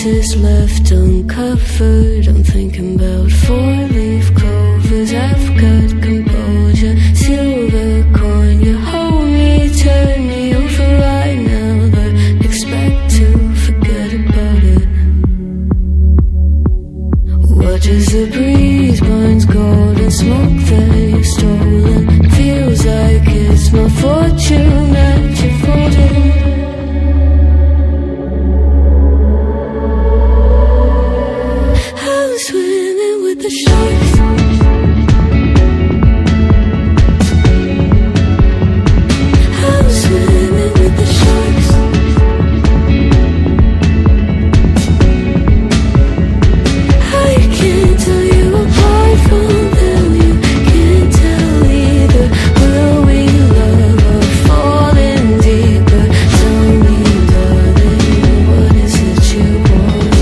pieces left uncovered. I'm thinking about four-leaf clovers. I've got composure, silver coin. You hold me, turn me over right now, but expect to forget about it. Watch as the breeze burns golden smoke that you've stolen. Feels like it's my fortune that you're folding. I'm swimming with the sharks. I'm swimming with the sharks. I can't tell you apart from them. You can't tell either. Will we love or fall in deeper? Tell me, darling, what is it you want?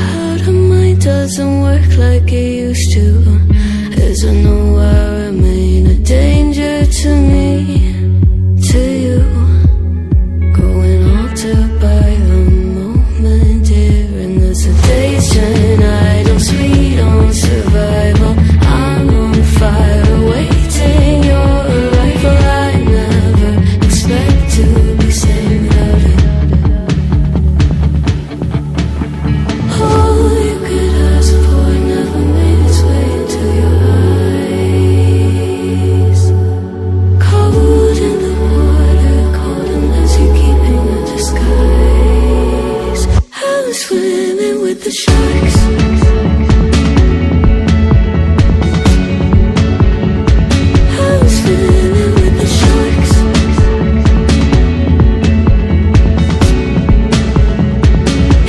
How the mind doesn't work like it used to. As I know I remain a danger to me, to you. Going altered by the moment, dear. And as the days turn, I don't sweet on survival. I'm on fire, waiting your arrival. I never expect to be saved without it. All you could ask for never made its way into your eyes. Cold in the water, cold unless you're keeping a disguise. I'm swimming with the sharks. I'm swimming with the sharks.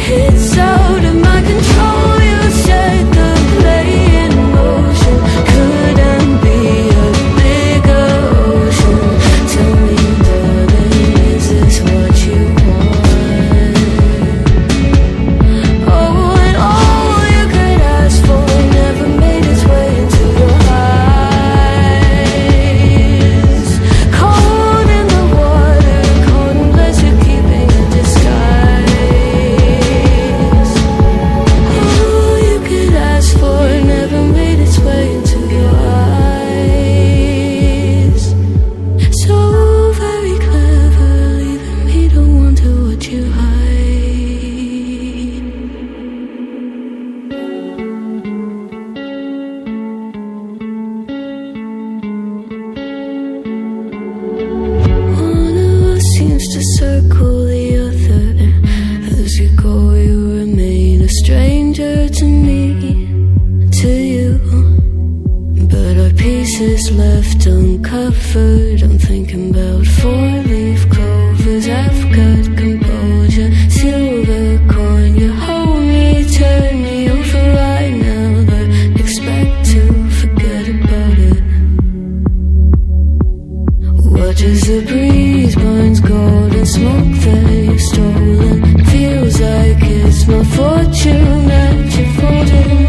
It's out of my control. You said the play in motion couldn't be a bigger ocean. Tell me, darling, is this what you want? Oh, and all you could ask for never made its way into your eyes. Cold in the water, cold unless you're keeping a disguise. All you could ask for never made its way into your eyes. So very clever, leaving me to wonder what you hide. One of us seems to circle the other. As you go, you remain a stranger to me, to you. But our pieces left uncovered. I'm thinking about four-leaf clovers. I've got composure, silver coin. You hold me, turn me over right now, but expect to forget about it. Watch as the breeze burns golden smoke that you've stolen. Feels like it's my fortune that you're folding.